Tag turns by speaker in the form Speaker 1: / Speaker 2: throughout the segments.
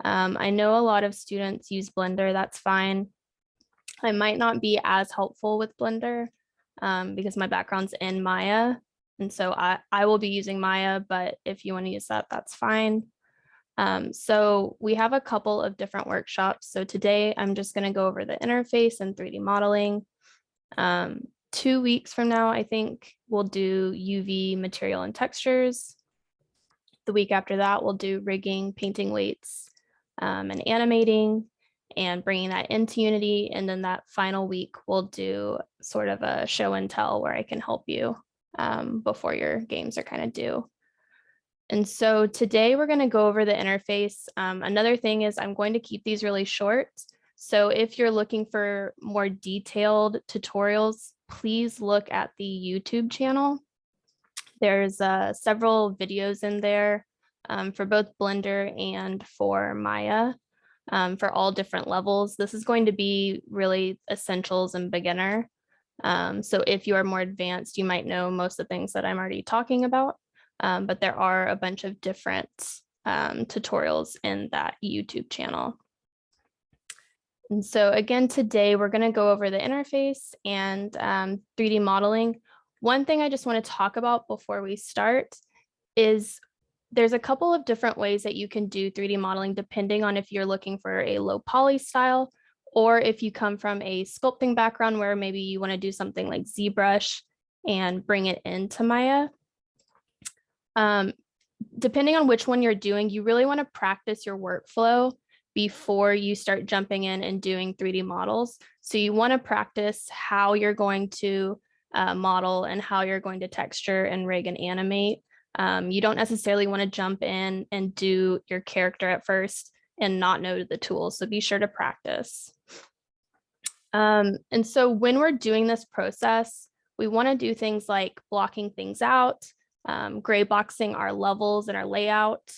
Speaker 1: I know a lot of students use Blender, that's fine. I might not be as helpful with Blender because my background's in Maya. And so I will be using Maya, but if you want to use that, that's fine. So we have a couple of different workshops. So today I'm just going to go over the interface and 3D modeling. 2 weeks from now, I think we'll do UV material and textures. The week after that, we'll do rigging, painting weights, and animating and bringing that into Unity. And then that final week, we'll do sort of a show and tell where I can help you before your games are kind of due. And so today we're going to go over the interface. Another thing is I'm going to keep these really short. So if you're looking for more detailed tutorials, please look at the YouTube channel. There's several videos in there for both Blender and for Maya for all different levels. This is going to be really essentials and beginner. So if you are more advanced, you might know most of the things that I'm already talking about, but there are a bunch of different tutorials in that YouTube channel. And so again, today we're going to go over the interface and 3D modeling. One thing I just want to talk about before we start is there's a couple of different ways that you can do 3D modeling depending on if you're looking for a low poly style or if you come from a sculpting background where maybe you want to do something like ZBrush and bring it into Maya. Depending on which one you're doing, you really want to practice your workflow before you start jumping in and doing 3D models. So you want to practice how you're going to model and how you're going to texture and rig and animate. You don't necessarily want to jump in and do your character at first and not know the tools. So be sure to practice. And so when we're doing this process, we want to do things like blocking things out, gray boxing our levels and our layout.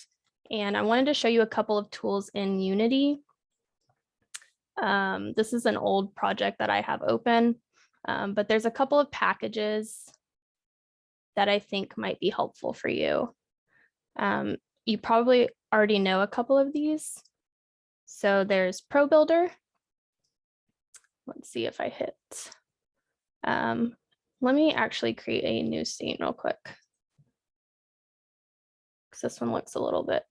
Speaker 1: And I wanted to show you a couple of tools in Unity. This is an old project that I have open, but there's a couple of packages that I think might be helpful for you. You probably already know a couple of these. So there's Pro Builder. Let's see if I hit. Let me actually create a new scene real quick. Because this one looks a little bit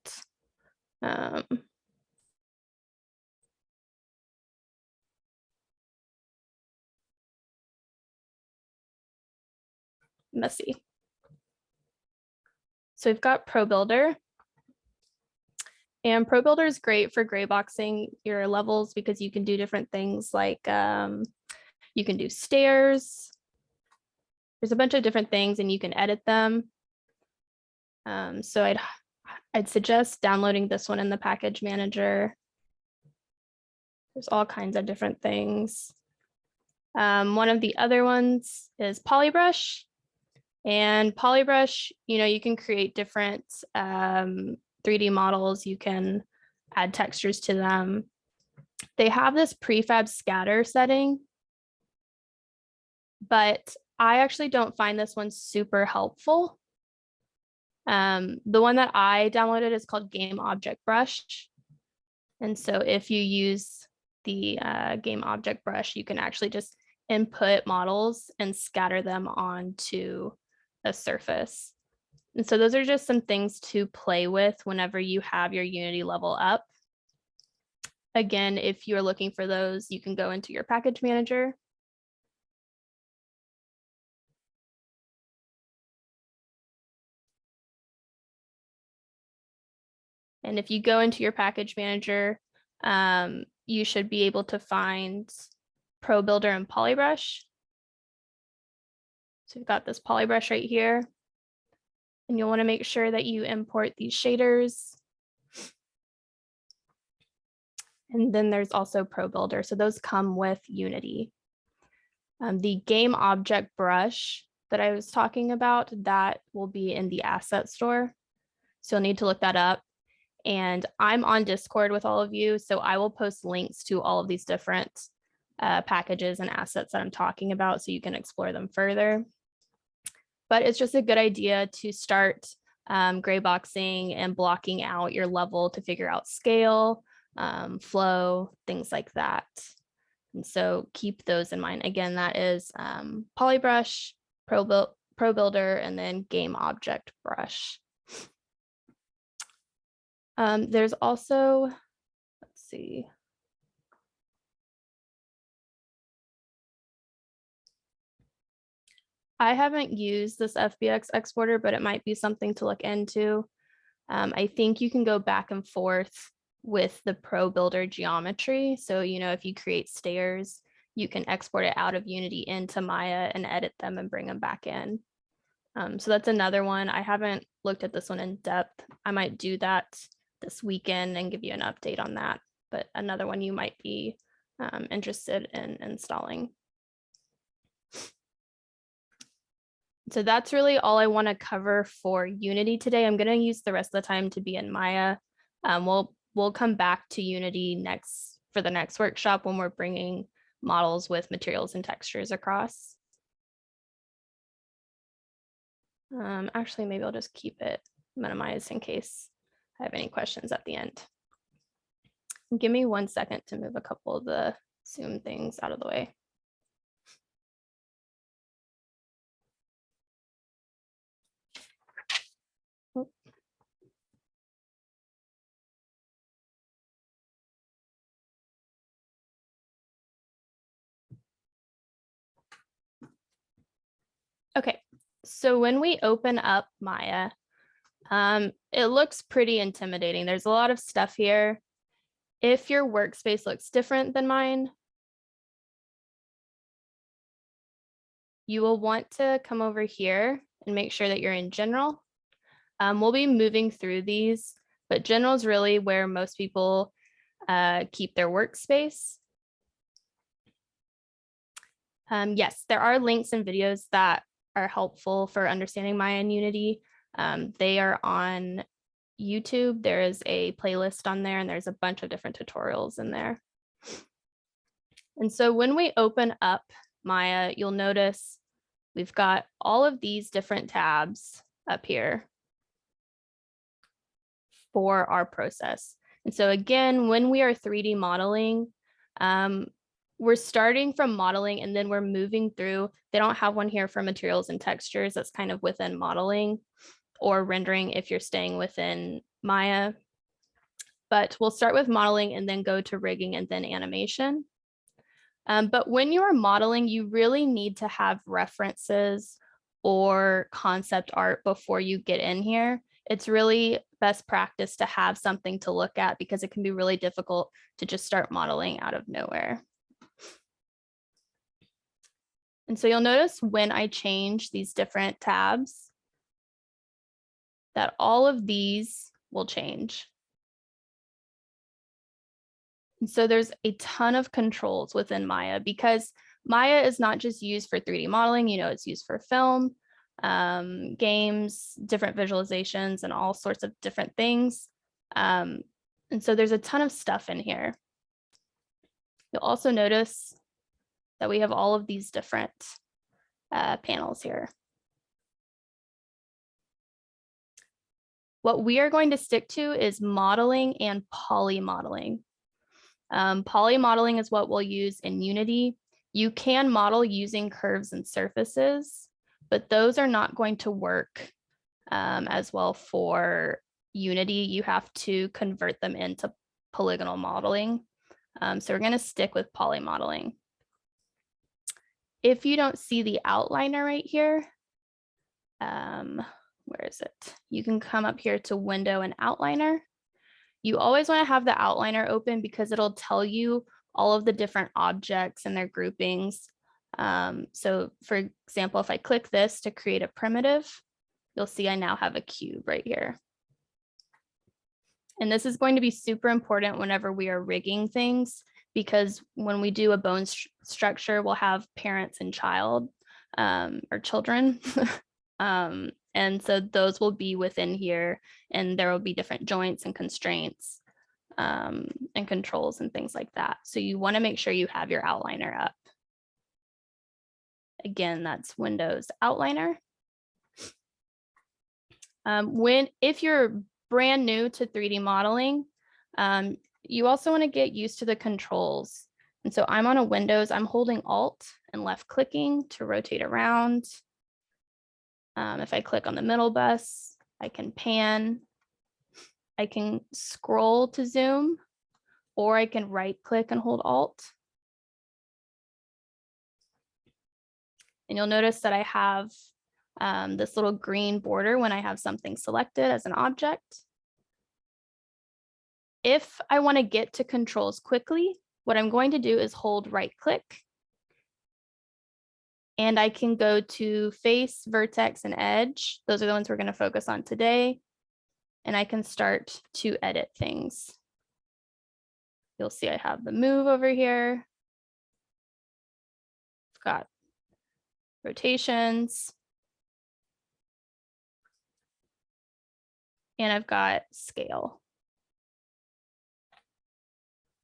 Speaker 1: messy. So we've got Pro Builder. And Pro Builder is great for gray boxing your levels because you can do different things like you can do stairs. There's a bunch of different things and you can edit them. So I'd suggest downloading this one in the package manager. There's all kinds of different things. One of the other ones is Polybrush. And Polybrush, you can create different 3D models. You can add textures to them. They have this prefab scatter setting, but I actually don't find this one super helpful. The one that I downloaded is called Game Object Brush. And so if you use the Game Object Brush, you can actually just input models and scatter them onto a surface. And so those are just some things to play with whenever you have your Unity level up. Again, if you're looking for those, you can go into your package manager. And if you go into your package manager, you should be able to find Pro Builder and Polybrush. So we've got this Polybrush right here. And you'll want to make sure that you import these shaders. And then there's also Pro Builder. So those come with Unity. The Game Object Brush that I was talking about, that will be in the asset store. So you'll need to look that up. And I'm on Discord with all of you, so I will post links to all of these different packages and assets that I'm talking about so you can explore them further. But it's just a good idea to start gray boxing and blocking out your level to figure out scale, flow, things like that. And so keep those in mind. Again, that is Polybrush, Pro Builder, and then Game Object Brush. There's also, let's see. I haven't used this Fbx exporter, but it might be something to look into. I think you can go back and forth with the Pro Builder geometry. So, you know, if you create stairs, you can export it out of Unity into Maya and edit them and bring them back in. So that's another one. I haven't looked at this one in depth. I might do that this weekend and give you an update on that. But another one you might be interested in installing. So that's really all I want to cover for Unity today. I'm going to use the rest of the time to be in Maya. We'll come back to Unity for the next workshop when we're bringing models with materials and textures across. Actually, maybe I'll just keep it minimized in case I have any questions at the end. Give me 1 second to move a couple of the Zoom things out of the way. Okay, so when we open up Maya, it looks pretty intimidating. There's a lot of stuff here. If your workspace looks different than mine, you will want to come over here and make sure that you're in general. We'll be moving through these, but general is really where most people keep their workspace. Yes, there are links and videos that are helpful for understanding Maya and Unity. They are on YouTube. There is a playlist on there and there's a bunch of different tutorials in there. And so when we open up Maya, you'll notice we've got all of these different tabs up here for our process. And so again, when we are 3D modeling, we're starting from modeling and then we're moving through. They don't have one here for materials and textures. That's kind of within modeling or rendering if you're staying within Maya. But we'll start with modeling and then go to rigging and then animation. But when you're modeling, you really need to have references or concept art before you get in here. It's really best practice to have something to look at because it can be really difficult to just start modeling out of nowhere. And so you'll notice when I change these different tabs that all of these will change. And so there's a ton of controls within Maya because Maya is not just used for 3D modeling, you know, it's used for film, games, different visualizations, and all sorts of different things. And so there's a ton of stuff in here. You'll also notice that we have all of these different panels here. What we are going to stick to is modeling and poly modeling. Poly modeling is what we'll use in Unity. You can model using curves and surfaces, but those are not going to work as well for Unity. You have to convert them into polygonal modeling. So we're going to stick with poly modeling. If you don't see the outliner right here, where is it? You can come up here to Window and Outliner. You always want to have the outliner open because it'll tell you all of the different objects and their groupings. So for example, if I click this to create a primitive, you'll see I now have a cube right here. And this is going to be super important whenever we are rigging things, because when we do a bone structure, we'll have parents and child or children. And so those will be within here and there will be different joints and constraints and controls and things like that. So you want to make sure you have your outliner up. Again, that's Windows Outliner. If you're brand new to 3D modeling, you also want to get used to the controls. And so I'm on a Windows, I'm holding Alt and left clicking to rotate around. If I click on the middle bus, I can pan. I can scroll to zoom, or I can right click and hold Alt. And you'll notice that I have this little green border when I have something selected as an object. If I want to get to controls quickly, what I'm going to do is hold right click. And I can go to face, vertex, and edge. Those are the ones we're going to focus on today. And I can start to edit things. You'll see I have the move over here. I've got rotations. And I've got scale.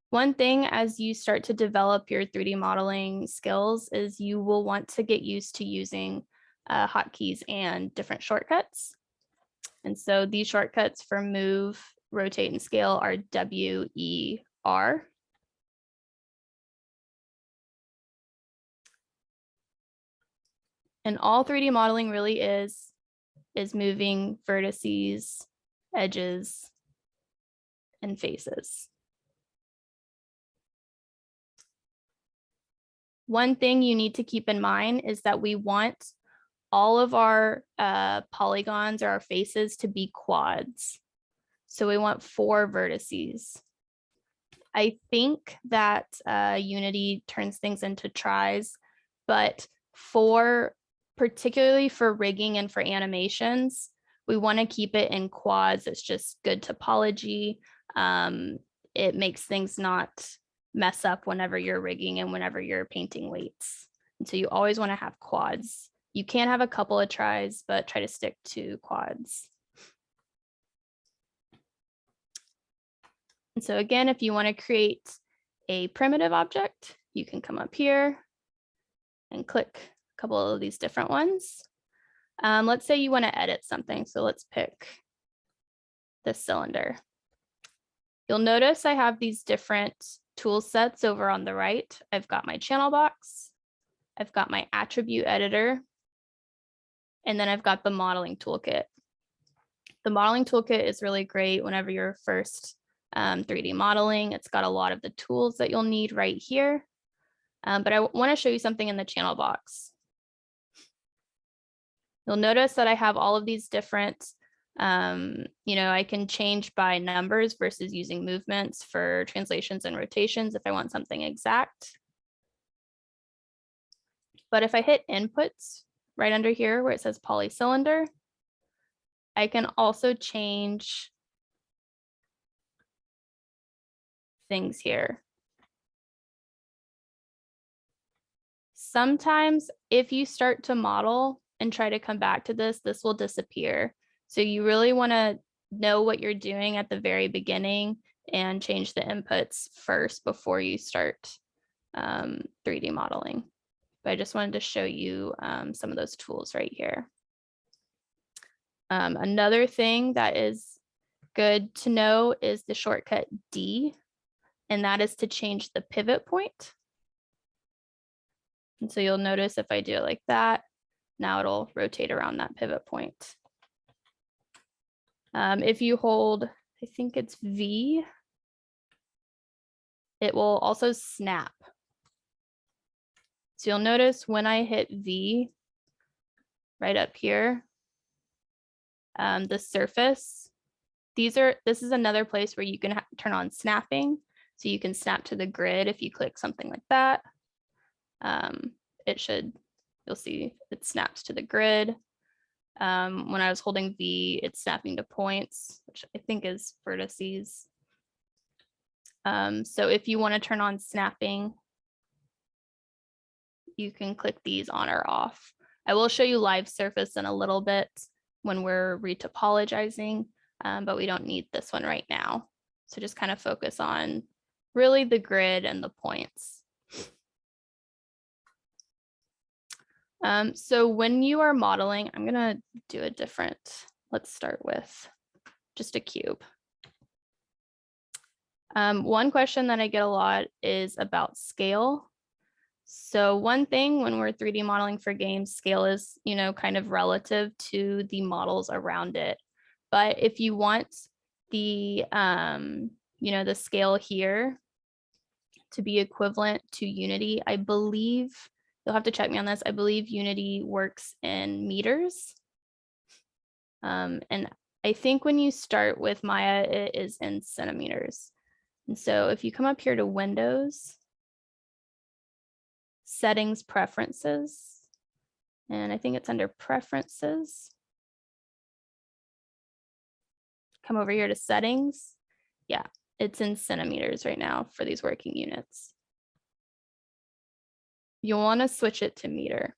Speaker 1: One thing as you start to develop your 3D modeling skills is you will want to get used to using hotkeys and different shortcuts. And so these shortcuts for move, rotate, and scale are W, E, R. And all 3D modeling really is moving vertices, edges, and faces. One thing you need to keep in mind is that we want all of our polygons or our faces to be quads. So we want 4 vertices. I think that Unity turns things into tris, but particularly for rigging and for animations, we want to keep it in quads. It's just good topology. It makes things not mess up whenever you're rigging and whenever you're painting weights. And so you always want to have quads. You can have a couple of tris, but try to stick to quads. And so again, if you want to create a primitive object, you can come up here and click a couple of these different ones. Let's say you want to edit something. So let's pick this cylinder. You'll notice I have these different tool sets over on the right. I've got my channel box. I've got my attribute editor. And then I've got the modeling toolkit. The modeling toolkit is really great whenever you're first 3D modeling. It's got a lot of the tools that you'll need right here. But I want to show you something in the channel box. You'll notice that I have all of these different, I can change by numbers versus using movements for translations and rotations if I want something exact. But if I hit inputs right under here where it says polycylinder, I can also change things here. Sometimes if you start to model and try to come back to this, this will disappear. So you really want to know what you're doing at the very beginning and change the inputs first before you start 3D modeling. But I just wanted to show you some of those tools right here. Another thing that is good to know is the shortcut D, and that is to change the pivot point. And so you'll notice if I do it like that, now it'll rotate around that pivot point. If you hold, I think it's V, it will also snap. So you'll notice when I hit V right up here, the surface, this is another place where you can turn on snapping. So you can snap to the grid if you click something like that. You'll see it snaps to the grid. When I was holding V, it's snapping to points, which I think is vertices. So if you want to turn on snapping, you can click these on or off. I will show you live surface in a little bit when we're retopologizing, but we don't need this one right now. So just kind of focus on really the grid and the points. So when you are modeling, I'm going to do a different let's start with just a cube. One question that I get a lot is about scale. So one thing when we're 3D modeling for games, scale is, kind of relative to the models around it. But if you want the, the scale here to be equivalent to Unity, I believe, you'll have to check me on this, I believe Unity works in meters. And I think when you start with Maya, it is in centimeters. And so if you come up here to Windows, Settings, Preferences, and I think it's under Preferences. Come over here to Settings. Yeah, it's in centimeters right now for these working units. You'll want to switch it to meter.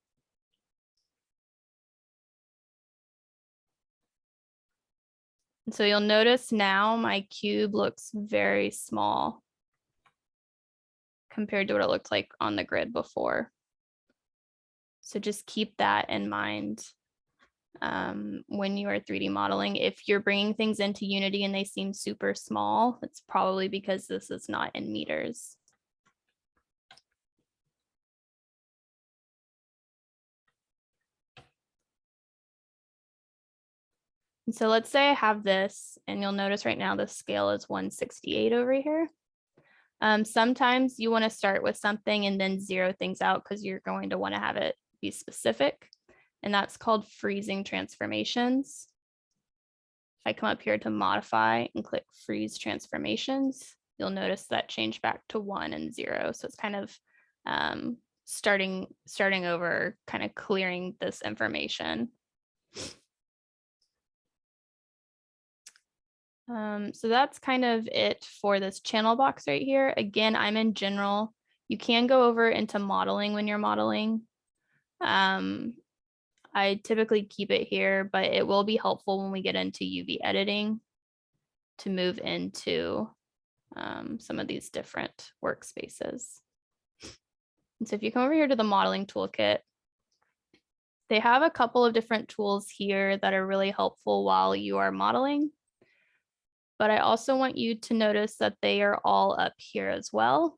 Speaker 1: And so you'll notice now my cube looks very small compared to what it looked like on the grid before. So just keep that in mind when you are 3D modeling. If you're bringing things into Unity and they seem super small, it's probably because this is not in meters. And so let's say I have this, and you'll notice right now the scale is 168 over here. Sometimes you want to start with something and then zero things out because you're going to want to have it be specific. And that's called freezing transformations. If I come up here to modify and click freeze transformations, you'll notice that change back to 1 and 0. So it's kind of starting over, kind of clearing this information. So that's kind of it for this channel box right here. Again, I'm in general. You can go over into modeling when you're modeling. I typically keep it here, but it will be helpful when we get into UV editing to move into some of these different workspaces. And so if you come over here to the modeling toolkit, they have a couple of different tools here that are really helpful while you are modeling. But I also want you to notice that they are all up here as well.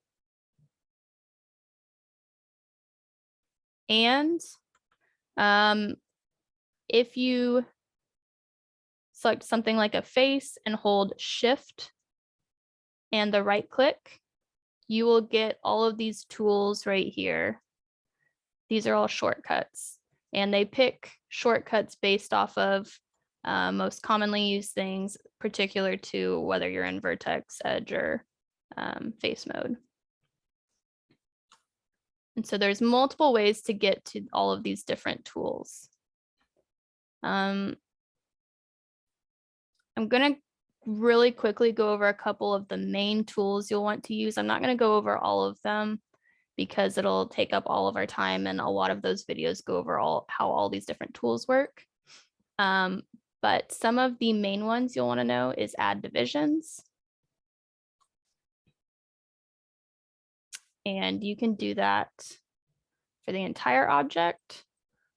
Speaker 1: And if you select something like a face and hold Shift and the right click, you will get all of these tools right here. These are all shortcuts, and they pick shortcuts based off of most commonly used things, particular to whether you're in vertex, edge, or face mode. And so there's multiple ways to get to all of these different tools. I'm going to really quickly go over a couple of the main tools you'll want to use. I'm not going to go over all of them because it'll take up all of our time, and a lot of those videos go over how all these different tools work. But some of the main ones you'll want to know is add divisions. And you can do that for the entire object,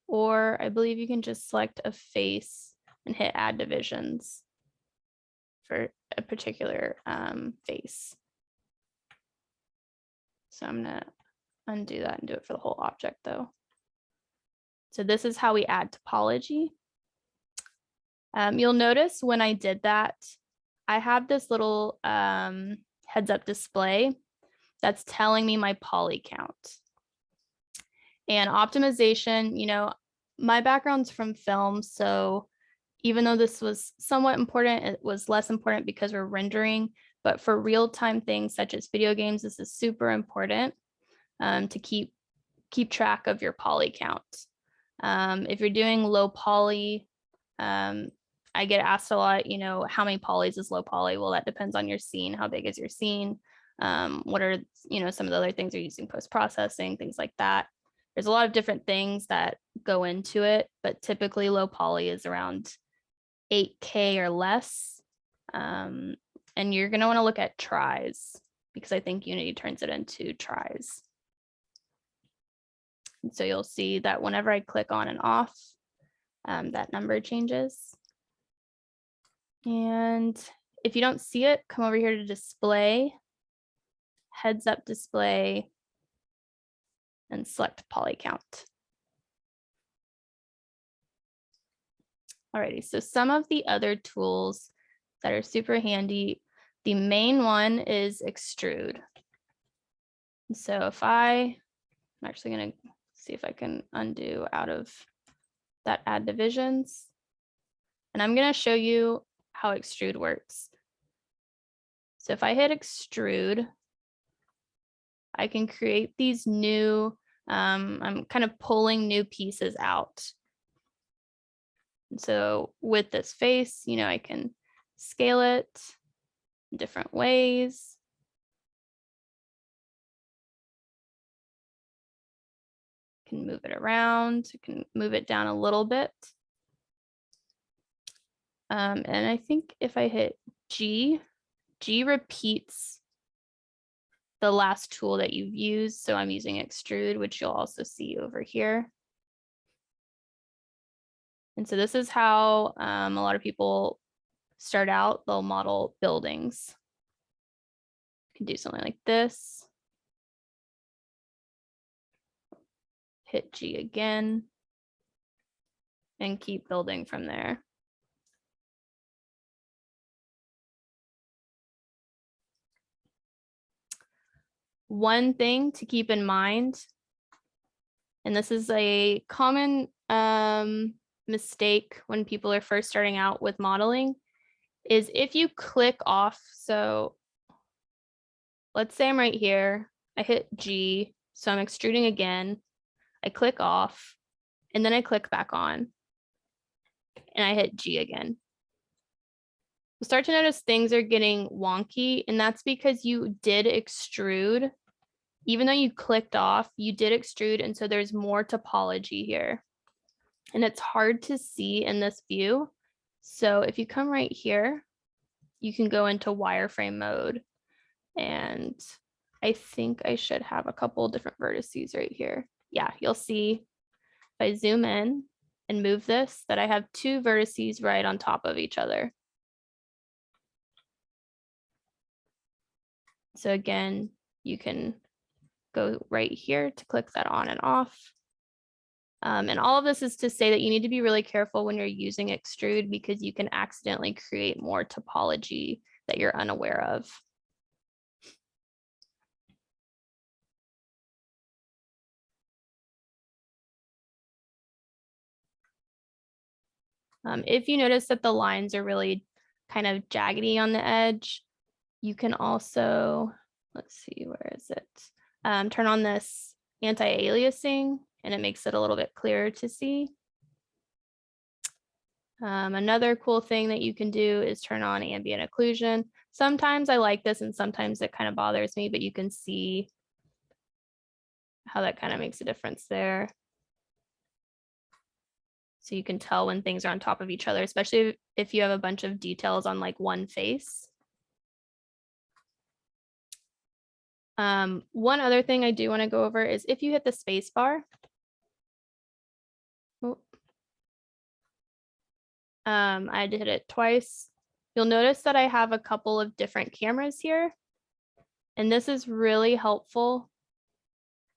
Speaker 1: or I believe you can just select a face and hit add divisions for a particular face. So I'm gonna undo that and do it for the whole object though. So this is how we add topology. You'll notice when I did that, I have this little heads up display that's telling me my poly count. And optimization, my background's from film, so even though this was somewhat important, it was less important because we're rendering. But for real-time things such as video games, this is super important to keep track of your poly count. If you're doing low poly, I get asked a lot, how many polys is low poly? Well, that depends on your scene. How big is your scene? What are, some of the other things you're using post-processing, things like that. There's a lot of different things that go into it, but typically low poly is around 8K or less. And you're going to want to look at tries because I think Unity turns it into tries. And so you'll see that whenever I click on and off, that number changes. And if you don't see it, come over here to display, heads up display, and select poly count. Alrighty, so some of the other tools that are super handy, the main one is Extrude. So if I'm actually gonna see if I can undo out of that add divisions. And I'm gonna show you how Extrude works. So if I hit Extrude, I can create these new, I'm kind of pulling new pieces out. And so with this face, you know, I can scale it in different ways. Can move it around, can move it down a little bit. And I think if I hit G, G repeats the last tool that you've used. So I'm using Extrude, which you'll also see over here. And so this is how a lot of people start out. They'll model buildings. You can do something like this. Hit G again and keep building from there. One thing to keep in mind, and this is a common mistake when people are first starting out with modeling, is if you click off. So let's say I'm right here, I hit G, so I'm extruding again, I click off, and then I click back on, and I hit G again. You'll start to notice things are getting wonky, and that's because you did extrude. Even though you clicked off, you did extrude, and so there's more topology here. And it's hard to see in this view. So if you come right here, you can go into wireframe mode. And I think I should have a couple different vertices right here. Yeah, you'll see if I zoom in and move this, that I have two vertices right on top of each other. So again, you can go right here to click that on and off. And all of this is to say that you need to be really careful when you're using Extrude, because you can accidentally create more topology that you're unaware of. If you notice that the lines are really kind of jaggedy on the edge, you can also, let's see, where is it? Turn on this anti-aliasing, and it makes it a little bit clearer to see. Another cool thing that you can do is turn on ambient occlusion. Sometimes I like this and sometimes it kind of bothers me, but you can see how that kind of makes a difference there. So you can tell when things are on top of each other, especially if you have a bunch of details on like one face. One other thing I do want to go over is if you hit the space bar, I did it twice. You'll notice that I have a couple of different cameras here. And this is really helpful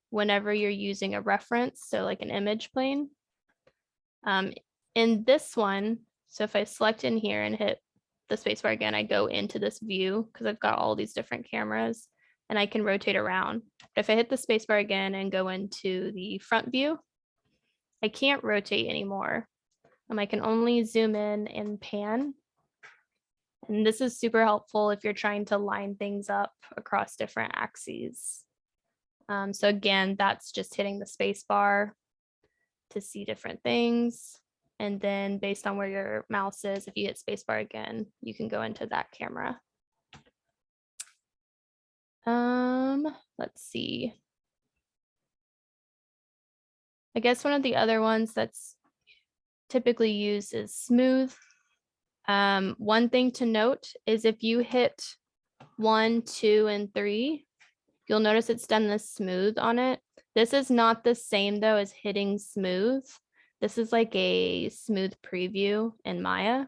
Speaker 1: whenever you're using a reference, so like an image plane. In this one, so if I select in here and hit the spacebar again, I go into this view because I've got all these different cameras and I can rotate around. But if I hit the spacebar again and go into the front view, I can't rotate anymore. I can only zoom in and pan. And this is super helpful if you're trying to line things up across different axes. So again, that's just hitting the space bar to see different things. And then based on where your mouse is, if you hit space bar again, you can go into that camera. Let's see. I guess one of the other ones that's typically used is smooth. One thing to note is if you hit 1, 2, and 3, you'll notice it's done this smooth on it. This is not the same though as hitting smooth. This is like a smooth preview in Maya.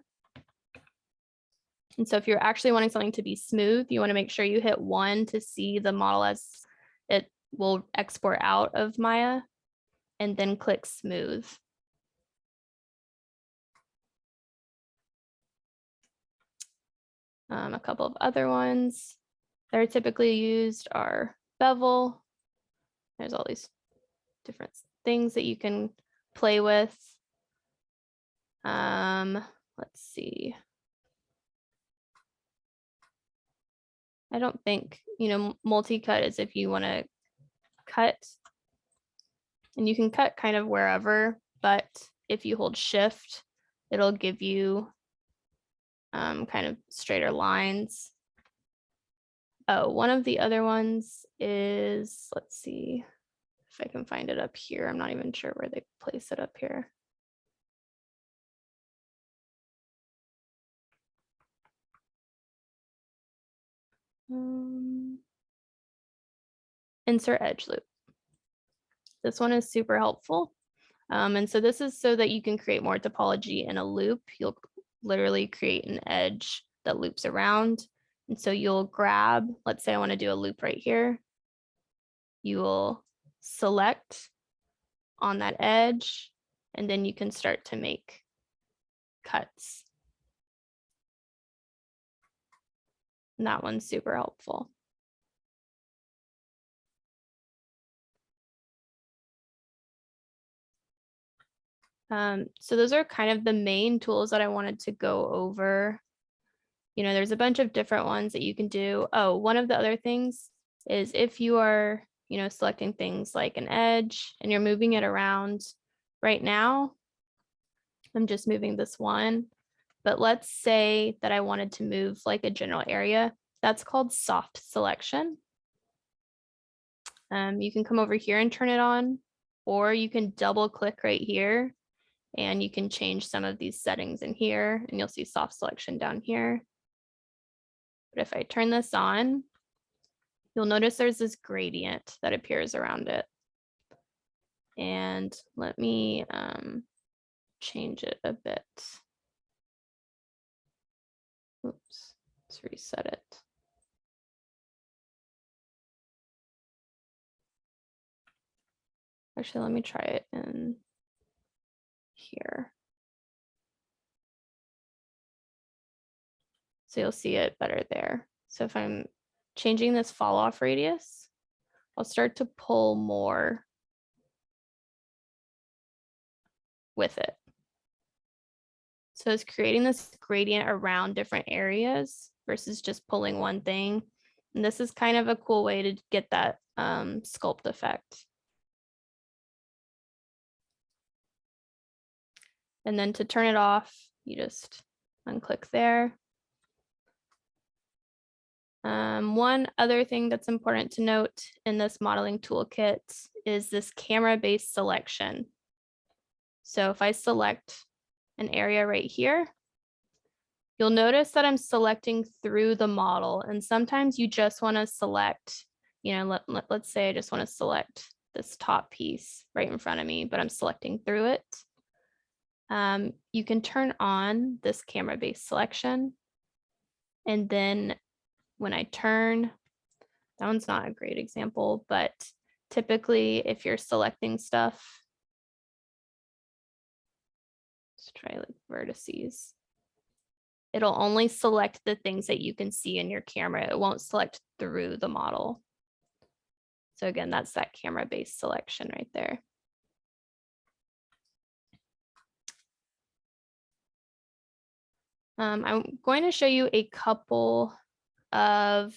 Speaker 1: And so if you're actually wanting something to be smooth, you want to make sure you hit 1 to see the model as it will export out of Maya, and then click smooth. A couple of other ones that are typically used are Bevel. There's all these different things that you can play with. Let's see. I don't think, multi-cut is if you want to cut, and you can cut kind of wherever, but if you hold shift, it'll give you kind of straighter lines. Oh, one of the other ones is, let's see if I can find it up here. I'm not even sure where they place it up here. Insert edge loop. This one is super helpful. And so this is so that you can create more topology in a loop. You'll literally create an edge that loops around. And so you'll grab, let's say I want to do a loop right here. You will select on that edge, and then you can start to make cuts. And that one's super helpful. So those are kind of the main tools that I wanted to go over. There's a bunch of different ones that you can do. Oh, one of the other things is if you are, selecting things like an edge and you're moving it around right now, I'm just moving this one, but let's say that I wanted to move like a general area. That's called soft selection. You can come over here and turn it on, or you can double click right here and you can change some of these settings in here, and you'll see soft selection down here. But if I turn this on, you'll notice there's this gradient that appears around it. And let me change it a bit. Oops, let's reset it. Actually, let me try it in here. So you'll see it better there. So if I'm changing this fall off radius, I'll start to pull more with it. So it's creating this gradient around different areas versus just pulling one thing. And this is kind of a cool way to get that sculpt effect. And then to turn it off, you just unclick there. One other thing that's important to note in this modeling toolkit is this camera-based selection. So if I select an area right here, you'll notice that I'm selecting through the model. And sometimes you just want to select, let's say I just want to select this top piece right in front of me, but I'm selecting through it. You can turn on this camera-based selection. And then when I turn, that one's not a great example, but typically if you're selecting stuff, let's try like vertices. It'll only select the things that you can see in your camera. It won't select through the model. So again, that's that camera-based selection right there. I'm going to show you a couple of,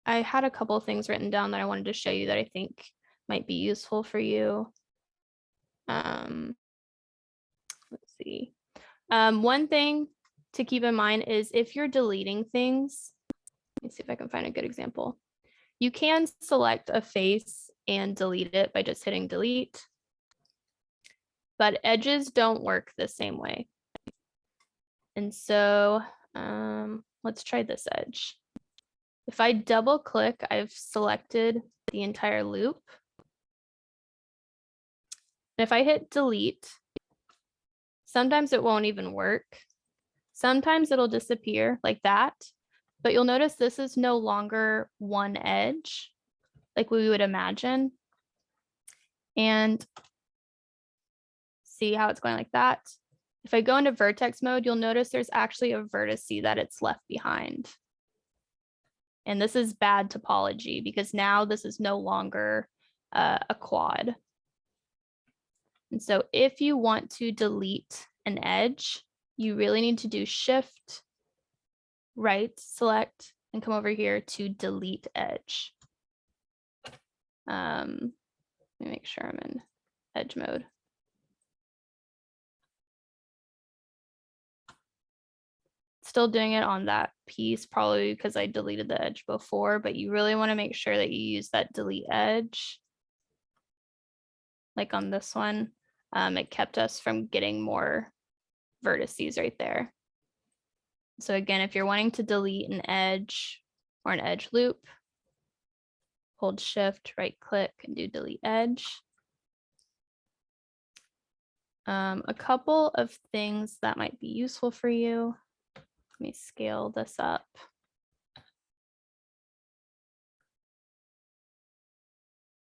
Speaker 1: I had a couple of things written down that I wanted to show you that I think might be useful for you. Let's see. One thing to keep in mind is if you're deleting things, let me see if I can find a good example. You can select a face and delete it by just hitting delete, but edges don't work the same way. And so let's try this edge. If I double click, I've selected the entire loop. And if I hit delete, sometimes it won't even work. Sometimes it'll disappear like that, but you'll notice this is no longer one edge like we would imagine. And see how it's going like that. If I go into vertex mode, you'll notice there's actually a vertex that it's left behind. And this is bad topology because now this is no longer a quad. And so if you want to delete an edge, you really need to do Shift, right, select, and come over here to delete edge. Let me make sure I'm in edge mode. Still doing it on that piece, probably because I deleted the edge before, but you really want to make sure that you use that delete edge. Like on this one, it kept us from getting more vertices right there. So again, if you're wanting to delete an edge or an edge loop, hold Shift, right click, and do delete edge. A couple of things that might be useful for you. Let me scale this up.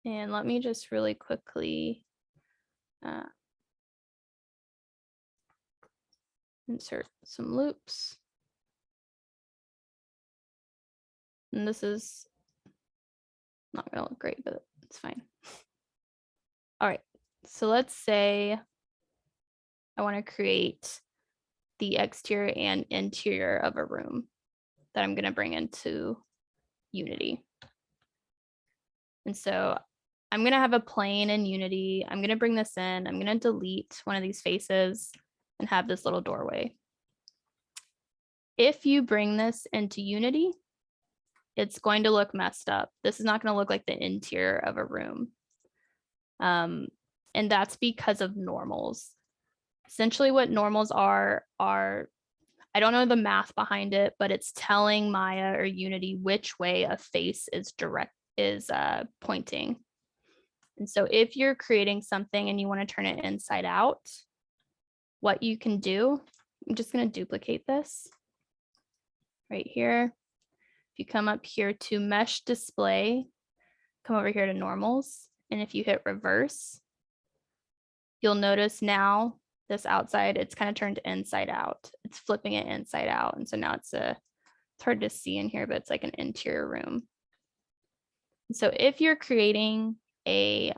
Speaker 1: And let me just really quickly insert some loops. And this is not gonna look great, but it's fine. All right, so let's say I want to create the exterior and interior of a room that I'm gonna bring into Unity. And so I'm gonna have a plane in Unity. I'm gonna bring this in. I'm gonna delete one of these faces and have this little doorway. If you bring this into Unity, it's going to look messed up. This is not going to look like the interior of a room. And that's because of normals. Essentially what normals are, I don't know the math behind it, but it's telling Maya or Unity which way a face is pointing. And so if you're creating something and you want to turn it inside out, what you can do, I'm just going to duplicate this right here. If you come up here to mesh display, come over here to normals. And if you hit reverse, you'll notice now this outside, it's kind of turned inside out. It's flipping it inside out. And so now it's hard to see in here, but it's like an interior room. So if you're creating a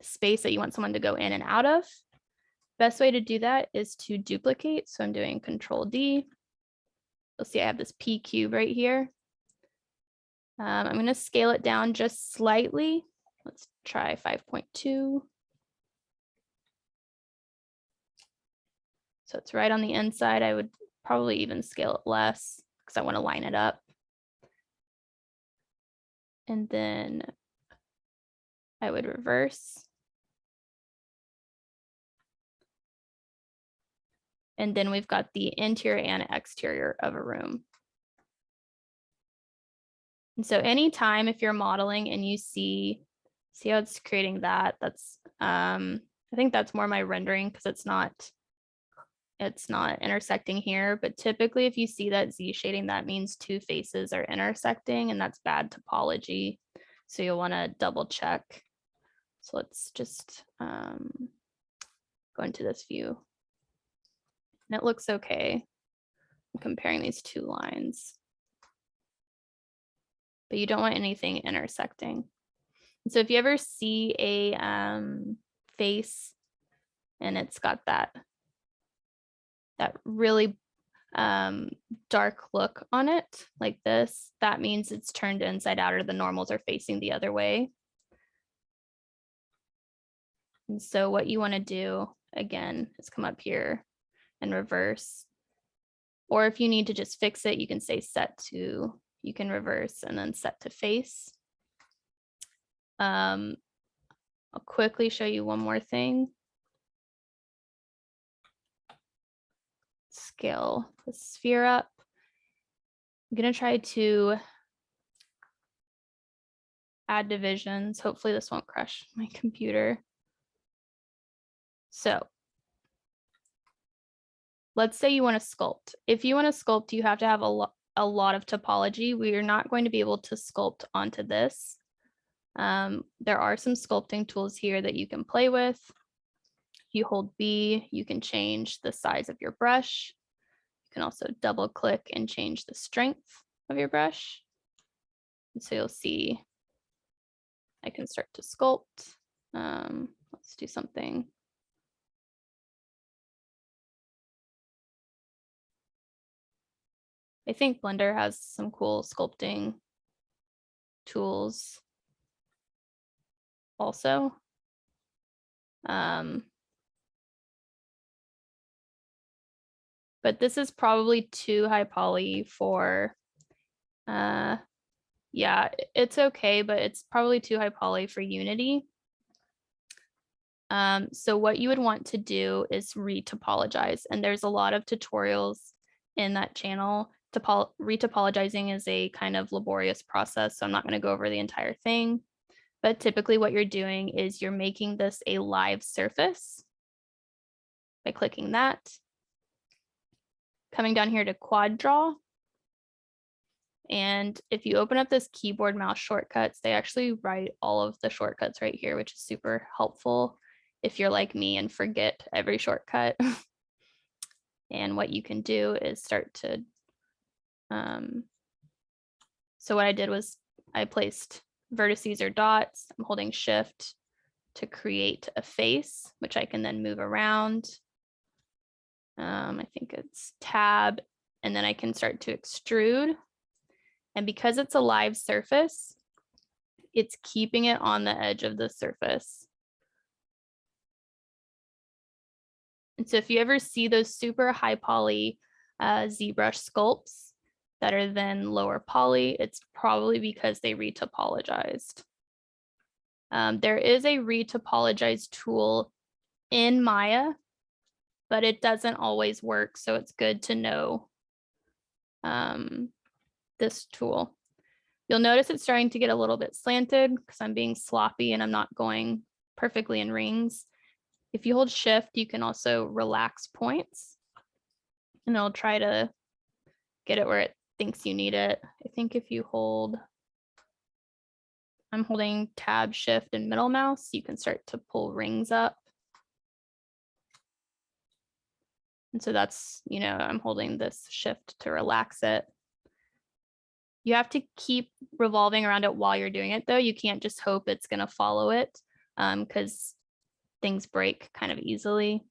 Speaker 1: space that you want someone to go in and out of, best way to do that is to duplicate. So I'm doing Control D. You'll see I have this P cube right here. I'm going to scale it down just slightly. Let's try 5.2. So it's right on the inside. I would probably even scale it less because I want to line it up. And then I would reverse. And then we've got the interior and exterior of a room. And so anytime if you're modeling and you see how it's creating that, that's I think that's more my rendering because it's not intersecting here. But typically if you see that Z shading, that means two faces are intersecting, and that's bad topology. So you'll want to double check. So let's just go into this view. And it looks okay. I'm comparing these two lines. But you don't want anything intersecting. And so if you ever see a face and it's got that really dark look on it like this, that means it's turned inside out or the normals are facing the other way. And so what you want to do again is come up here and reverse. Or if you need to just fix it, you can say set to, you can reverse and then set to face. I'll quickly show you one more thing. Scale the sphere up. I'm going to try to add divisions. Hopefully this won't crash my computer. So let's say you want to sculpt. If you want to sculpt, you have to have a lot of topology. We are not going to be able to sculpt onto this. There are some sculpting tools here that you can play with. If you hold B, you can change the size of your brush. You can also double click and change the strength of your brush. And so you'll see I can start to sculpt. Let's do something. I think Blender has some cool sculpting tools also. But this is probably too high poly for, yeah, it's okay, but it's probably too high poly for Unity. So what you would want to do is retopologize, and there's a lot of tutorials in that channel. Retopologizing is a kind of laborious process, so I'm not going to go over the entire thing. But typically what you're doing is you're making this a live surface by clicking that. Coming down here to quad draw. And if you open up this keyboard mouse shortcuts, they actually write all of the shortcuts right here, which is super helpful if you're like me and forget every shortcut. And what you can do is start to, so what I did was I placed vertices or dots. I'm holding shift to create a face, which I can then move around. I think it's tab, and then I can start to extrude. And because it's a live surface, it's keeping it on the edge of the surface. And so if you ever see those super high poly ZBrush sculpts that are then lower poly, it's probably because they retopologized. There is a retopologize tool in Maya, but it doesn't always work. So it's good to know this tool. You'll notice it's starting to get a little bit slanted because I'm being sloppy and I'm not going perfectly in rings. If you hold shift, you can also relax points and it'll try to get it where it thinks you need it. I think if you hold, I'm holding tab, shift, and middle mouse, you can start to pull rings up. And so that's, you know, I'm holding this shift to relax it. You have to keep revolving around it while you're doing it, though. You can't just hope it's going to follow it because things break kind of easily.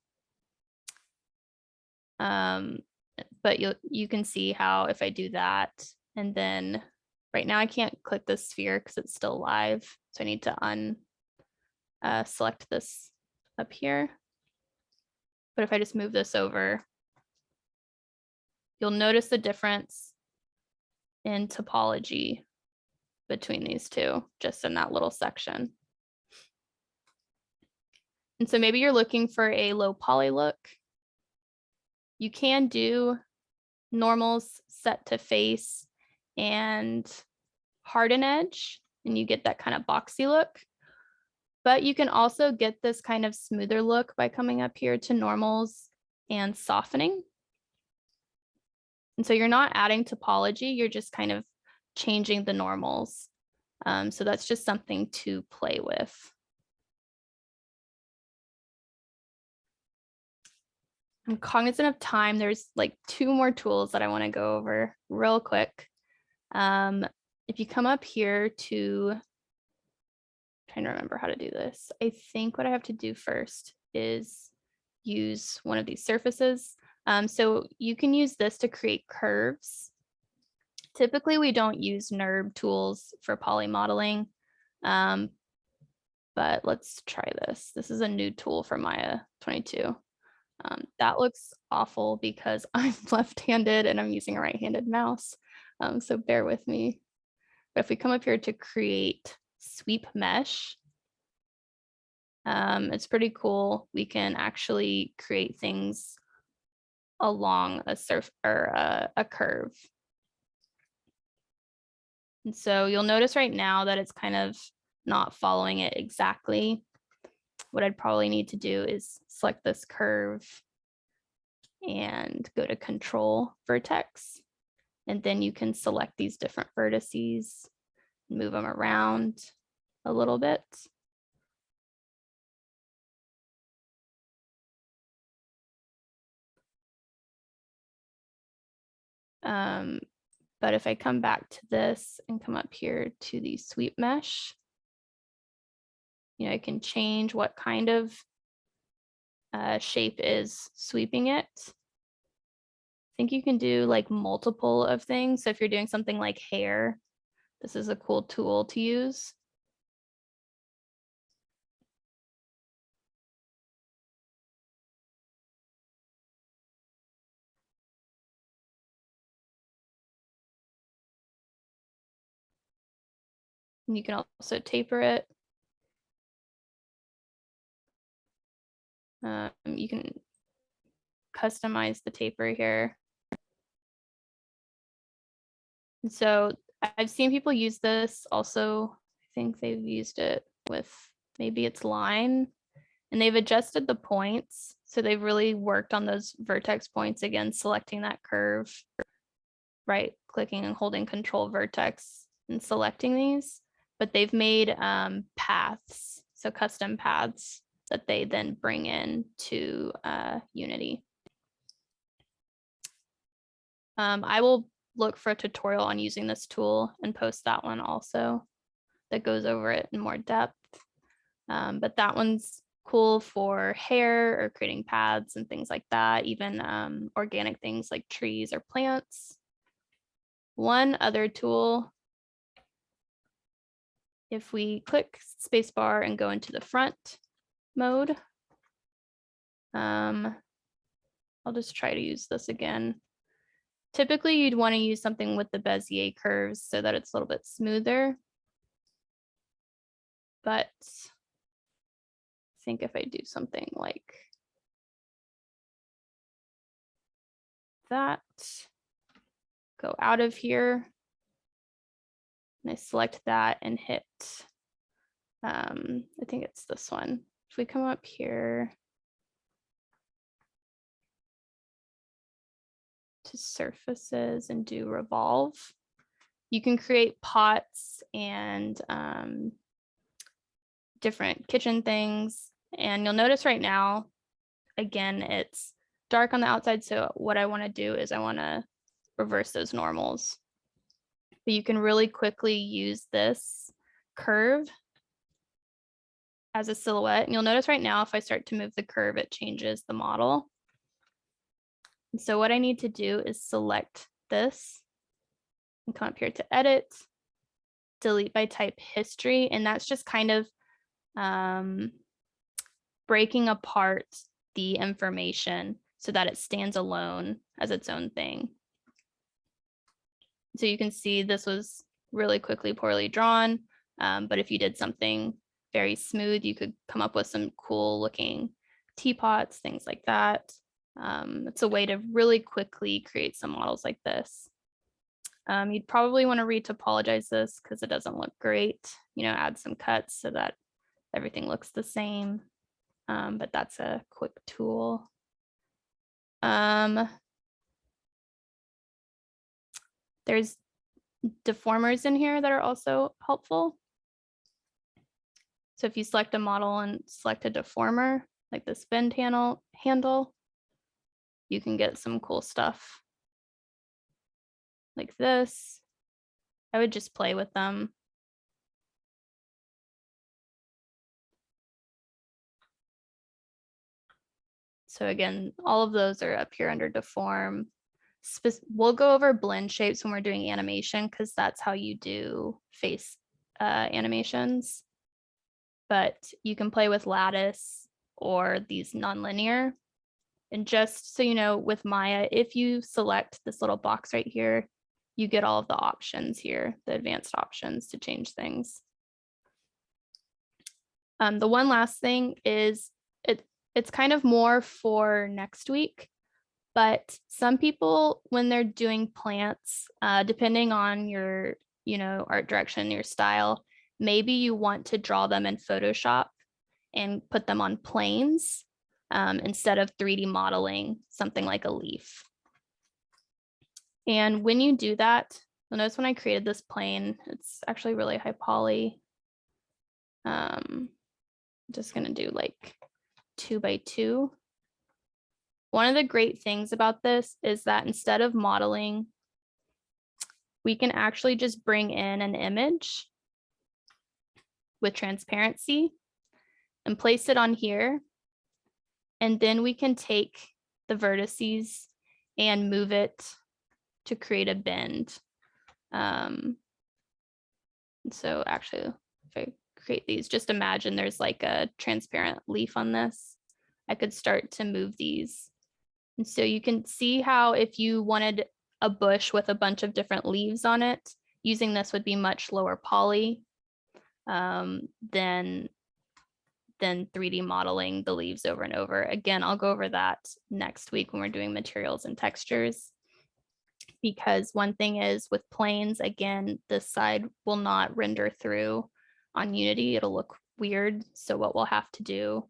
Speaker 1: But you can see how if I do that, and then right now I can't click the sphere because it's still live. So I need to select this up here. But if I just move this over, you'll notice the difference in topology between these two, just in that little section. And so maybe you're looking for a low poly look. You can do normals set to face and harden edge, and you get that kind of boxy look. But you can also get this kind of smoother look by coming up here to normals and softening. And so you're not adding topology, you're just kind of changing the normals. So that's just something to play with. I'm cognizant of time. There's like 2 more tools that I want to go over real quick. If you come up here to, I'm trying to remember how to do this. I think what I have to do first is use one of these surfaces. So you can use this to create curves. Typically, we don't use NURB tools for poly modeling, but let's try this. This is a new tool for Maya 22. That looks awful because I'm left-handed and I'm using a right-handed mouse. So bear with me. But if we come up here to create sweep mesh, it's pretty cool. We can actually create things along a surf or a curve. And so you'll notice right now that it's kind of not following it exactly. What I'd probably need to do is select this curve and go to Control Vertex. And then you can select these different vertices, move them around a little bit. But if I come back to this and come up here to the sweep mesh, I can change what kind of shape is sweeping it. I think you can do like multiple of things. So if you're doing something like hair, this is a cool tool to use. And you can also taper it. You can customize the taper here. And so I've seen people use this also. I think they've used it with maybe it's line, and they've adjusted the points. So they've really worked on those vertex points again, selecting that curve, right clicking and holding Control Vertex and selecting these. But they've made paths, so custom paths that they then bring in to Unity. I will look for a tutorial on using this tool and post that one also that goes over it in more depth. But that one's cool for hair or creating paths and things like that, even organic things like trees or plants. One other tool, if we click spacebar and go into the front mode, I'll just try to use this again. Typically, you'd want to use something with the Bezier curves so that it's a little bit smoother. But I think if I do something like that, go out of here, and I select that and hit, I think it's this one. If we come up here to surfaces and do revolve, you can create pots and different kitchen things. And you'll notice right now, again, it's dark on the outside. So what I want to do is I want to reverse those normals. But you can really quickly use this curve as a silhouette. And you'll notice right now, if I start to move the curve, it changes the model. And so what I need to do is select this and come up here to edit, delete by type history. And that's just kind of breaking apart the information so that it stands alone as its own thing. So you can see this was really quickly poorly drawn, but if you did something very smooth, you could come up with some cool looking teapots, things like that. It's a way to really quickly create some models like this. You'd probably want to retopologize this because it doesn't look great, add some cuts so that everything looks the same. But that's a quick tool. There's deformers in here that are also helpful. So if you select a model and select a deformer, like this bend handle, you can get some cool stuff like this. I would just play with them. So again, all of those are up here under deform. We'll go over blend shapes when we're doing animation because that's how you do face animations. But you can play with lattice or these nonlinear. And just so you know, with Maya, if you select this little box right here, you get all of the options here, the advanced options to change things. The one last thing is it's kind of more for next week, but some people, when they're doing plants, depending on your, art direction, your style, maybe you want to draw them in Photoshop and put them on planes. instead of 3D modeling something like a leaf. And when you do that, you'll notice when I created this plane, it's actually really high poly. I'm just gonna do like 2 by 2. One of the great things about this is that instead of modeling, we can actually just bring in an image with transparency and place it on here. And then we can take the vertices and move it to create a bend. So actually, if I create these, just imagine there's like a transparent leaf on this. I could start to move these. And so you can see how if you wanted a bush with a bunch of different leaves on it, using this would be much lower poly than 3D modeling the leaves over and over. Again, I'll go over that next week when we're doing materials and textures. Because one thing is with planes, again, this side will not render through on Unity. It'll look weird. So what we'll have to do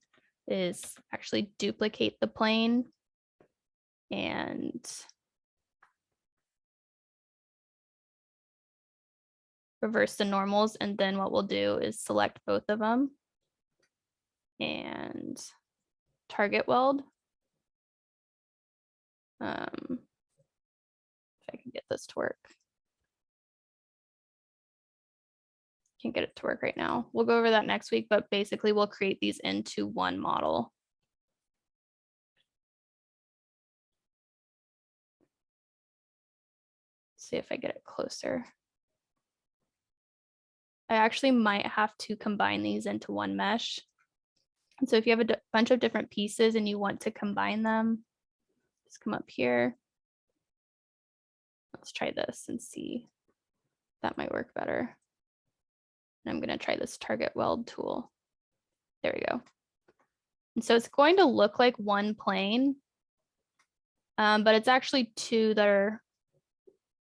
Speaker 1: is actually duplicate the plane and reverse the normals. And then what we'll do is select both of them and target weld. If I can get this to work. Can't get it to work right now. We'll go over that next week, but basically we'll create these into one model. See if I get it closer. I actually might have to combine these into one mesh. And so if you have a bunch of different pieces and you want to combine them, just come up here. Let's try this and see if that might work better. And I'm going to try this target weld tool. There we go. And so it's going to look like one plane, but it's actually two that are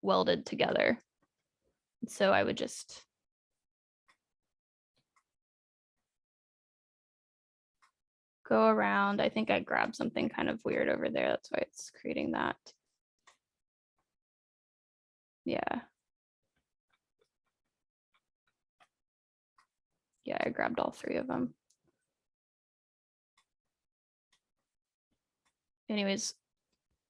Speaker 1: welded together. So I would just go around. I think I grabbed something kind of weird over there. That's why it's creating that. Yeah. Yeah, I grabbed all three of them. Anyways,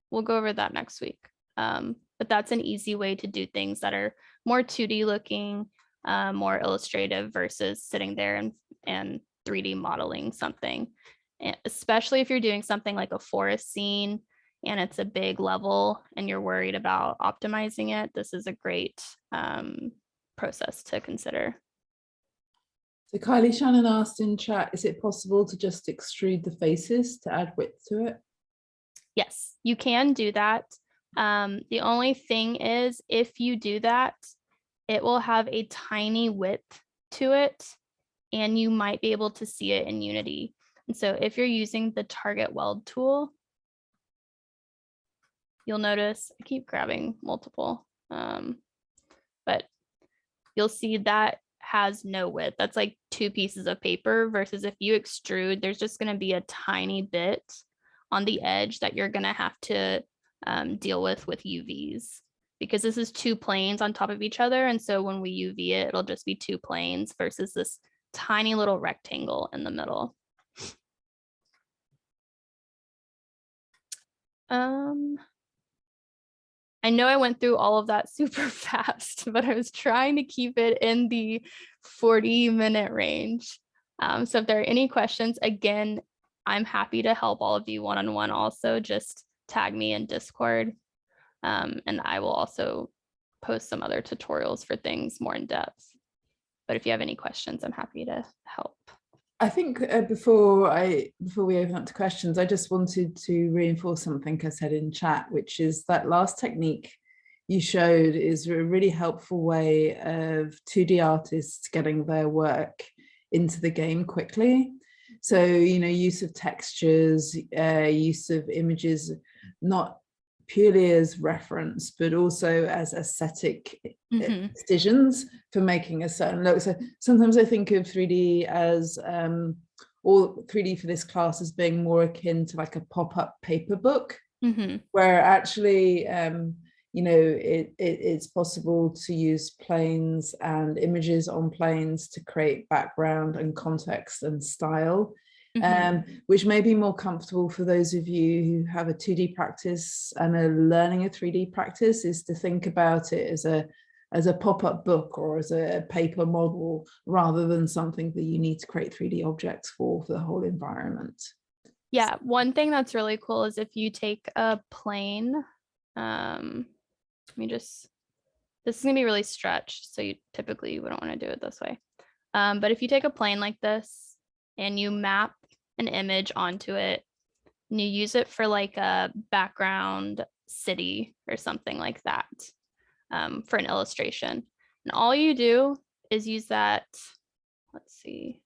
Speaker 1: we'll go over that next week. But that's an easy way to do things that are more 2D looking, more illustrative versus sitting there and 3D modeling something. And especially if you're doing something like a forest scene and it's a big level and you're worried about optimizing it, this is a great process to consider.
Speaker 2: So Kylie Shannon asked in chat, is it possible to just extrude the faces to add width to it?
Speaker 1: Yes, you can do that. The only thing is if you do that, it will have a tiny width to it and you might be able to see it in Unity. And so if you're using the target weld tool, you'll notice, I keep grabbing multiple, but you'll see that has no width. That's like 2 pieces of paper versus if you extrude, there's just going to be a tiny bit on the edge that you're going to have to deal with UVs because this is 2 planes on top of each other. And so when we UV it, it'll just be 2 planes versus this tiny little rectangle in the middle. I know I went through all of that super fast, but I was trying to keep it in the 40-minute range. So if there are any questions, again, I'm happy to help all of you one-on-one also. Just tag me in Discord. And I will also post some other tutorials for things more in depth. But if you have any questions, I'm happy to help.
Speaker 2: I think before we open up to questions, I just wanted to reinforce something I said in chat, which is that last technique you showed is a really helpful way of 2D artists getting their work into the game quickly. So, you know, use of textures, use of images, not purely as reference, but also as aesthetic decisions for making a certain look. So sometimes I think of 3D as or 3D for this class as being more akin to like a pop-up paper book, where actually, you know, it's possible to use planes and images on planes to create background and context and style, which may be more comfortable for those of you who have a 2D practice and are learning a 3D practice, is to think about it as a pop-up book or as a paper model, rather than something that you need to create 3D objects for the whole environment.
Speaker 1: Yeah, one thing that's really cool is if you take a plane, let me just, this is gonna be really stretched, so you typically wouldn't want to do it this way. But if you take a plane like this and you map an image onto it, and you use it for like a background city or something like that, for an illustration. And all you do is use that, let's see,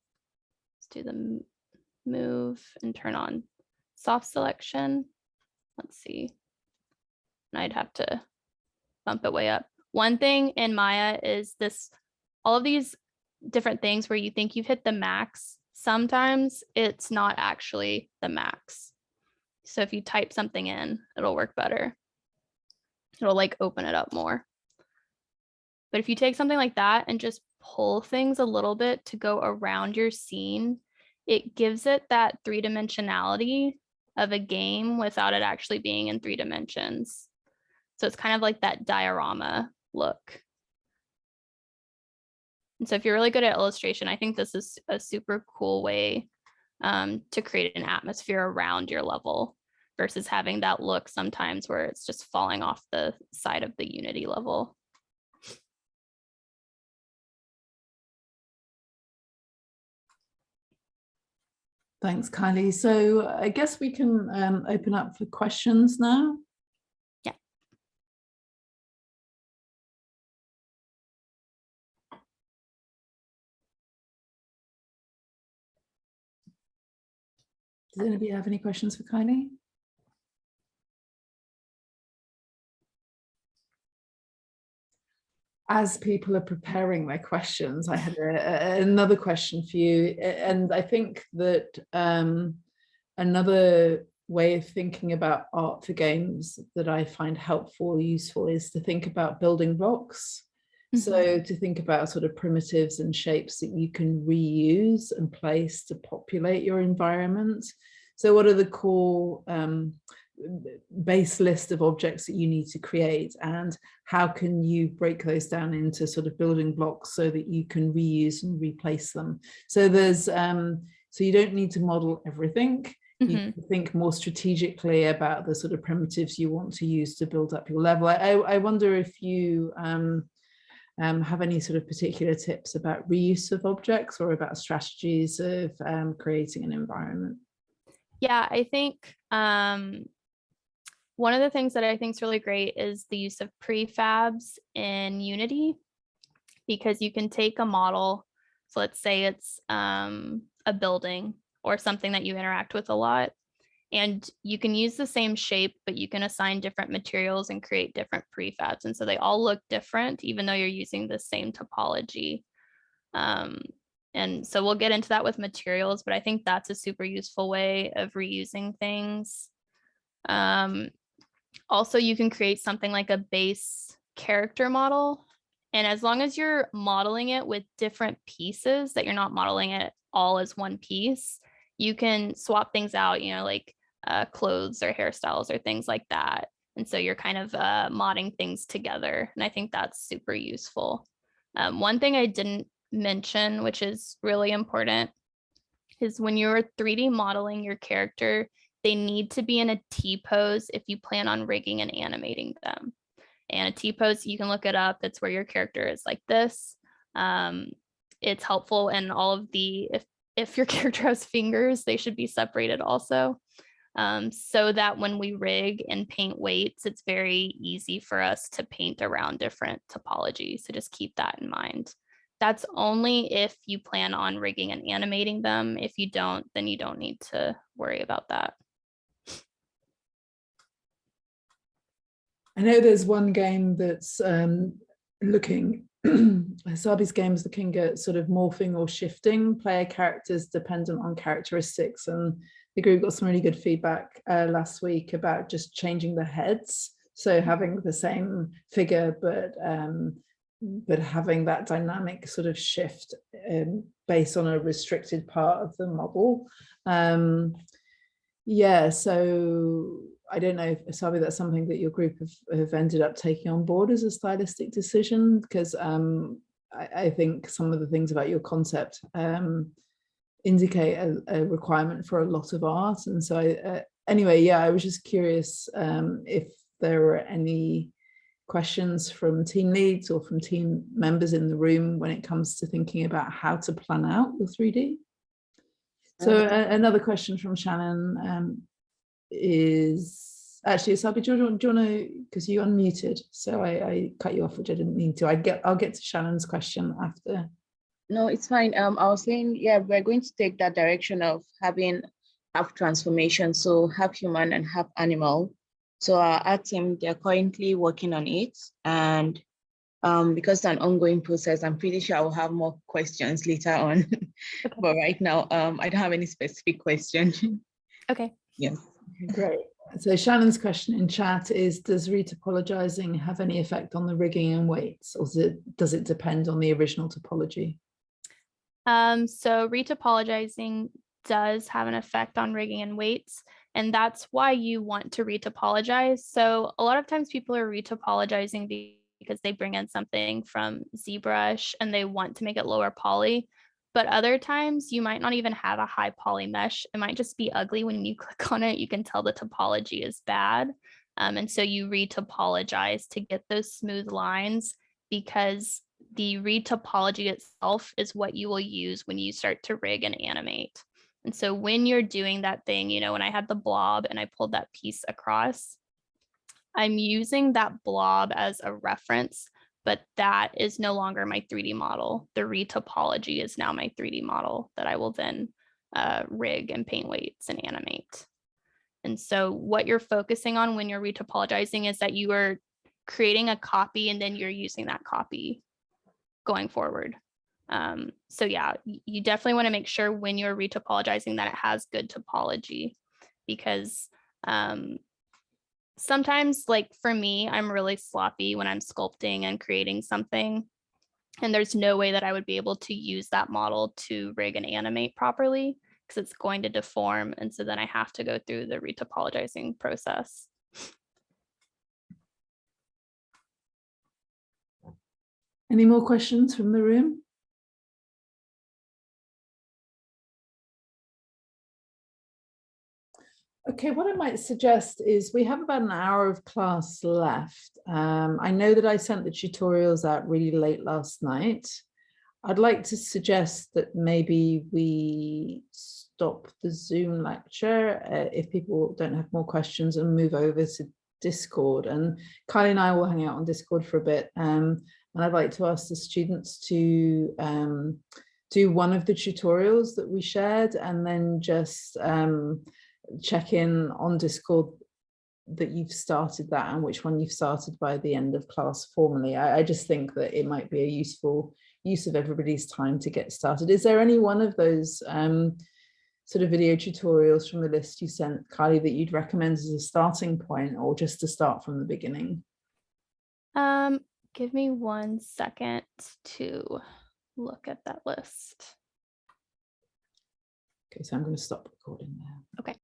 Speaker 1: let's do the move and turn on soft selection. Let's see, and I'd have to bump it way up. One thing in Maya is this, all of these different things where you think you've hit the max, sometimes it's not actually the max. So if you type something in, it'll work better. It'll like open it up more. But if you take something like that and just pull things a little bit to go around your scene, it gives it that three-dimensionality of a game without it actually being in 3 dimensions. So it's kind of like that diorama look. And so if you're really good at illustration, I think this is a super cool way to create an atmosphere around your level versus having that look sometimes where it's just falling off the side of the Unity level.
Speaker 2: Thanks, Kylie. So I guess we can open up for questions now.
Speaker 1: Yeah.
Speaker 2: Does anybody have any questions for Kylie? As people are preparing their questions, I had another question for you. And I think that another way of thinking about art for games that I find helpful, useful, is to think about building blocks. So to think about sort of primitives and shapes that you can reuse and place to populate your environment. So what are the core base list of objects that you need to create, and how can you break those down into sort of building blocks so that you can reuse and replace them? So there's so you don't need to model everything. You think more strategically about the sort of primitives you want to use to build up your level. I wonder if you have any sort of particular tips about reuse of objects or about strategies of creating an environment.
Speaker 1: Yeah, I think one of the things that I think is really great is the use of prefabs in Unity, because you can take a model. So let's say it's a building or something that you interact with a lot, and you can use the same shape, but you can assign different materials and create different prefabs. And so they all look different, even though you're using the same topology. And so we'll get into that with materials, but I think that's a super useful way of reusing things. Also, you can create something like a base character model. And as long as you're modeling it with different pieces, that you're not modeling it all as one piece, you can swap things out, you know, like clothes or hairstyles or things like that. And so you're kind of modding things together. And I think that's super useful. One thing I didn't mention, which is really important, is when you're 3D modeling your character, they need to be in a T-pose if you plan on rigging and animating them. And a T-pose, you can look it up. It's where your character is like this. It's helpful in all of the, if your character has fingers, they should be separated also. So that when we rig and paint weights, it's very easy for us to paint around different topologies. So just keep that in mind. That's only if you plan on rigging and animating them. If you don't, then you don't need to worry about that.
Speaker 2: I know there's one game that's looking Sabi's games looking at sort of morphing or shifting player characters dependent on characteristics, and the group got some really good feedback last week about just changing the heads, so having the same figure but having that dynamic sort of shift based on a restricted part of the model. Yeah, so I don't know if, Sabi, that's something that your group have ended up taking on board as a stylistic decision, because I think some of the things about your concept indicate a requirement for a lot of art. And so anyway, yeah, I was just curious if there were any questions from team leads or from team members in the room when it comes to thinking about how to plan out your 3D. So another question from Shannon is actually, Sabi, do you want to, because you unmuted, so I cut you off, which I didn't mean to. I'll get to Shannon's question after.
Speaker 3: No, it's fine. I was saying, yeah, we're going to take that direction of having half transformation, so half human and half animal. So our team, they're currently working on it, and because it's an ongoing process, I'm pretty sure I will have more questions later on. Okay. But right now, I don't have any specific question.
Speaker 1: Okay.
Speaker 3: Yes.
Speaker 2: Great. So Shannon's question in chat is, does retopologizing have any effect on the rigging and weights, or does it depend on the original topology?
Speaker 1: So retopologizing does have an effect on rigging and weights, and that's why you want to retopologize. So a lot of times people are retopologizing because they bring in something from ZBrush and they want to make it lower poly. But other times you might not even have a high poly mesh. It might just be ugly. When you click on it, you can tell the topology is bad. And so you retopologize to get those smooth lines, because the retopology itself is what you will use when you start to rig and animate. And so when you're doing that thing, you know, when I had the blob and I pulled that piece across, I'm using that blob as a reference, but that is no longer my 3D model. The retopology is now my 3D model that I will then rig and paint weights and animate. And so what you're focusing on when you're retopologizing is that you are creating a copy and then you're using that copy going forward. So yeah, you definitely want to make sure when you're retopologizing that it has good topology, because sometimes, like for me, I'm really sloppy when I'm sculpting and creating something, and there's no way that I would be able to use that model to rig and animate properly, because it's going to deform. And so then I have to go through the retopologizing process.
Speaker 2: Any more questions from the room? Okay, what I might suggest is we have about an hour of class left. I know that I sent the tutorials out really late last night. I'd like to suggest that maybe we stop the Zoom lecture if people don't have more questions, and move over to Discord. And Kylie and I will hang out on Discord for a bit. And I'd like to ask the students to do one of the tutorials that we shared, and then just check in on Discord that you've started that and which one you've started by the end of class formally. I just think that it might be a useful use of everybody's time to get started. Is there any one of those sort of video tutorials from the list you sent, Kylie, that you'd recommend as a starting point, or just to start from the beginning?
Speaker 1: Give me 1 second to look at that list.
Speaker 2: Okay, so I'm going to stop recording now.
Speaker 1: Okay.